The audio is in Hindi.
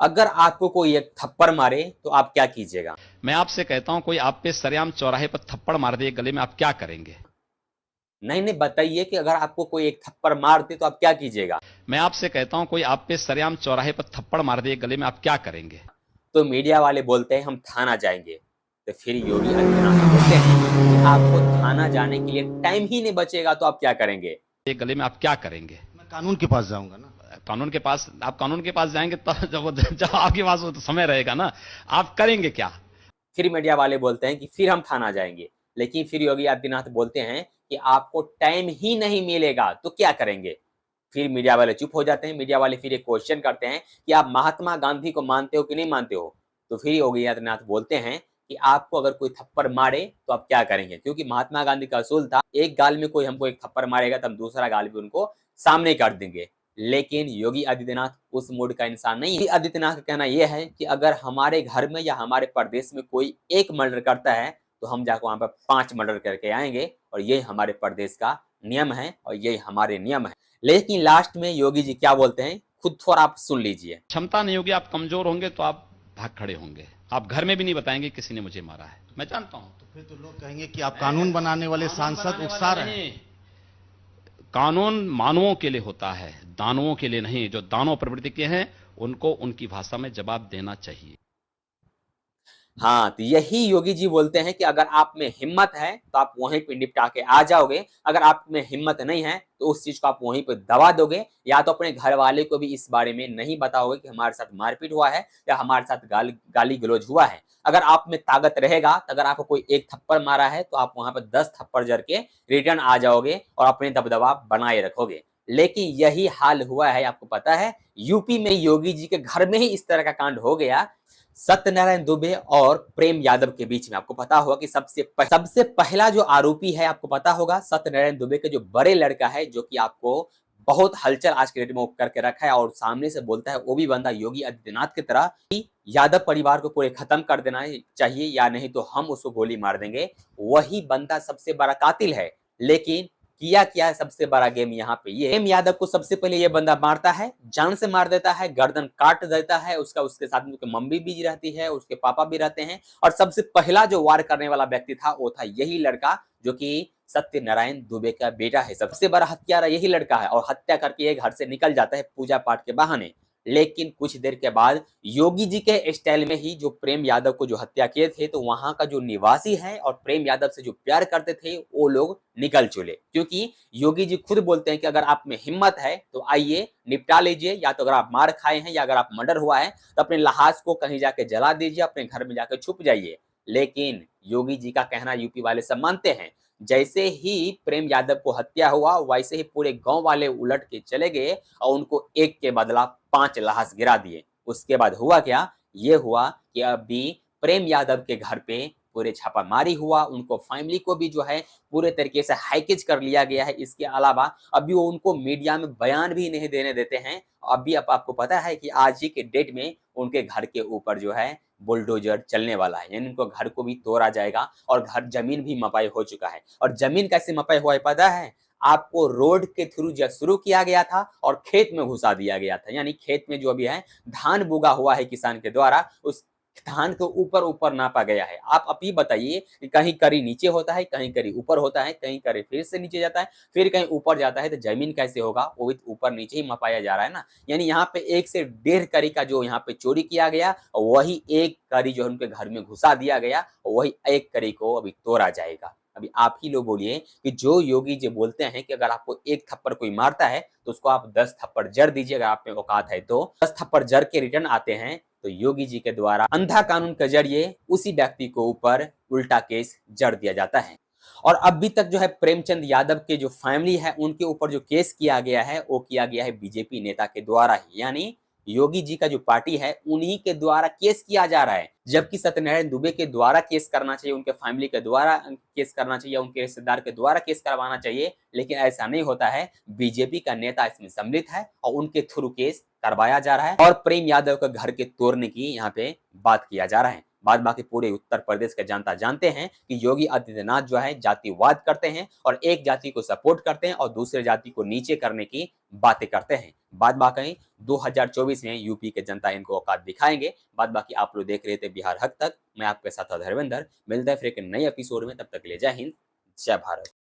अगर आपको कोई एक थप्पड़ मारे तो आप क्या कीजिएगा? मैं आपसे कहता हूं कोई आप पे सरेआम चौराहे पर थप्पड़ मार दे गले में, आप क्या करेंगे? नहीं नहीं, बताइए कि अगर आपको कोई एक थप्पड़ मार दे तो आप क्या कीजिएगा? मैं आपसे कहता हूं कोई आप पे सरेआम चौराहे पर थप्पड़ मार दे गले में, आप क्या करेंगे? तो मीडिया वाले बोलते हैं हम थाना जाएंगे। तो फिर योगी आदित्यनाथ बोलते हैं कि आपको थाना जाने के लिए टाइम ही नहीं बचेगा तो आप क्या करेंगे? ये गले में आप क्या करेंगे? मैं कानून के पास जाऊंगा ना। कानून के पास? आप कानून के पास जाएंगे तो जब आपके पास वो तो समय रहेगा ना, आप करेंगे क्या? फिर मीडिया वाले बोलते हैं कि फिर हम थाना जाएंगे। लेकिन फिर योगी आदित्यनाथ बोलते हैं कि आपको टाइम ही नहीं मिलेगा तो क्या करेंगे? फिर मीडिया वाले चुप हो जाते हैं। मीडिया वाले फिर एक क्वेश्चन करते हैं कि आप महात्मा गांधी को मानते हो कि नहीं मानते हो? तो फिर योगी आदित्यनाथ बोलते हैं कि आपको अगर कोई थप्पड़ मारे तो आप क्या करेंगे? क्योंकि महात्मा गांधी का असूल था, एक गाल में कोई हमको एक थप्पड़ मारेगा तो हम दूसरा गाल भी उनको सामने कर देंगे। लेकिन योगी आदित्यनाथ उस मूड का इंसान नहीं है। योगी आदित्यनाथ का कहना यह है कि अगर हमारे घर में या हमारे प्रदेश में कोई एक मर्डर करता है तो हम जाकर वहां पर 5 मर्डर करके आएंगे, और यही हमारे प्रदेश का नियम है और यही हमारे नियम है। लेकिन लास्ट में योगी जी क्या बोलते हैं, खुद थोड़ा आप सुन लीजिए। क्षमता नहीं होगी, आप कमजोर होंगे तो आप भाग खड़े होंगे, आप घर में भी नहीं बताएंगे किसी ने मुझे मारा है, मैं जानता हूं। तो फिर तो लोग कहेंगे कि आप कानून बनाने वाले सांसद उकसा रहे हैं। कानून मानवों के लिए होता है, दानवों के लिए नहीं। जो दानव प्रवृत्ति के हैं उनको उनकी भाषा में जवाब देना चाहिए। हाँ, तो यही योगी जी बोलते हैं कि अगर आप में हिम्मत है तो आप वहीं पे निपटा के आ जाओगे, अगर आप में हिम्मत नहीं है तो उस चीज को आप वहीं पे दबा दोगे, या तो अपने घर वाले को भी इस बारे में नहीं बताओगे कि हमारे साथ मारपीट हुआ है या हमारे साथ गाली गलौज हुआ है। अगर आप में ताकत रहेगा तो अगर आपको कोई एक थप्पड़ मारा है तो आप वहां पर 10 थप्पड़ जड़ के रिटर्न आ जाओगे और अपने दबदबा बनाए रखोगे। लेकिन यही हाल हुआ है, आपको पता है यूपी में योगी जी के घर में ही इस तरह का कांड हो गया सत्यनारायण दुबे और प्रेम यादव के बीच में। आपको पता होगा कि सबसे पहला जो आरोपी है, आपको पता होगा सत्यनारायण दुबे के जो बड़े लड़का है, जो कि आपको बहुत हलचल आज के डेट में करके रखा है और सामने से बोलता है वो भी बंदा योगी आदित्यनाथ की तरह कि यादव परिवार को पूरे खत्म कर देना चाहिए या नहीं तो हम उसको गोली मार देंगे। वही बंदा सबसे बड़ा कातिल है। लेकिन किया क्या है सबसे बड़ा गेम यहाँ पे, ये प्रेम यादव को सबसे पहले ये बंदा मारता है, जान से मार देता है, गर्दन काट देता है उसका। उसके साथ में उसकी मम्मी भी रहती है, उसके पापा भी रहते हैं, और सबसे पहला जो वार करने वाला व्यक्ति था वो था यही लड़का जो कि सत्यनारायण दुबे का बेटा है। सबसे बड़ा हत्यारा यही लड़का है और हत्या करके ये घर से निकल जाता है पूजा पाठ के बहाने। लेकिन कुछ देर के बाद योगी जी के स्टाइल में ही जो प्रेम यादव को जो हत्या किए थे, तो वहां का जो निवासी है और प्रेम यादव से जो प्यार करते थे वो लोग निकल चले। क्योंकि योगी जी खुद बोलते हैं कि अगर आप में हिम्मत है तो आइए निपटा लीजिए, या तो अगर आप मार खाए हैं या अगर आप मर्डर हुआ है तो अपने लाश को कहीं जाके जला दीजिए, अपने घर में जाकर छुप जाइए। लेकिन योगी जी का कहना यूपी वाले सब मानते हैं। जैसे ही प्रेम यादव को हत्या हुआ वैसे ही पूरे गांव वाले उलट के चले गए और उनको एक के बदला 5 लाश गिरा दिए। उसके बाद हुआ क्या, ये हुआ कि अभी प्रेम यादव के घर पे पूरे छापामारी हुआ, उनको फैमिली को भी जो है पूरे तरीके से हाइकेज कर लिया गया है। इसके अलावा अभी वो उनको मीडिया में बयान भी नहीं देने देते हैं। अभी अब आपको पता है कि आज ही के डेट में उनके घर के ऊपर जो है बुलडोजर चलने वाला है, यानी उनको घर को भी तोड़ा जाएगा और घर जमीन भी मपाई हो चुका है। और जमीन कैसे मपाई हुआ है पता है आपको? रोड के थ्रू जब शुरू किया गया था और खेत में घुसा दिया गया था, यानी खेत में जो अभी है धान बुगा हुआ है किसान के द्वारा, उस धान को ऊपर ऊपर नापा गया है। आप अभी बताइए कि कहीं करी नीचे होता है, कहीं करी ऊपर होता है, कहीं करी फिर से नीचे जाता है, फिर कहीं ऊपर जाता है, तो जमीन कैसे होगा? वो भी ऊपर नीचे ही मपाया जा रहा है ना। यानी यहाँ पे 1 से 1.5 करी का जो यहाँ पे चोरी किया गया, वही 1 करी जो उनके घर में घुसा दिया गया, वही 1 करी को अभी तोड़ा जाएगा। अभी आप ही लोग बोलिए कि जो योगी जी बोलते हैं कि अगर आपको एक थप्पड़ कोई मारता है तो उसको आप 10 थप्पड़ जड़ दीजिए, अगर आप में औकात है तो 10 थप्पड़ जड़ के रिटर्न आते हैं। तो योगी जी के द्वारा अंधा कानून के जरिए उसी व्यक्ति को ऊपर उल्टा केस जड़ दिया जाता है। और अभी तक जो है प्रेमचंद यादव के जो फैमिली है उनके ऊपर जो केस किया गया है वो किया गया है बीजेपी नेता के द्वारा ही, यानी योगी जी का जो पार्टी है उन्हीं के द्वारा केस किया जा रहा है। जबकि सत्यनारायण दुबे के द्वारा केस करना चाहिए, उनके फैमिली के द्वारा केस करना चाहिए, उनके रिश्तेदार के द्वारा केस करवाना चाहिए, लेकिन ऐसा नहीं होता है। बीजेपी का नेता इसमें सम्मिलित है और उनके थ्रू केस करवाया जा रहा है और प्रेम यादव के घर के तोड़ने की यहाँ पे बात किया जा रहा है। बाद बाकी पूरे उत्तर प्रदेश के जनता जानते हैं कि योगी आदित्यनाथ जो है जातिवाद करते हैं और एक जाति को सपोर्ट करते हैं और दूसरे जाति को नीचे करने की बातें करते हैं। बाद बाकी 2024 में यूपी के जनता इनको औकात दिखाएंगे। बाद बाकी आप लोग देख रहे थे बिहार हक तक। मैं आपके साथ था धर्मेंद्र। मिलते हैं फिर एक नए एपिसोड में, तब तक के लिए जय हिंद, जय भारत।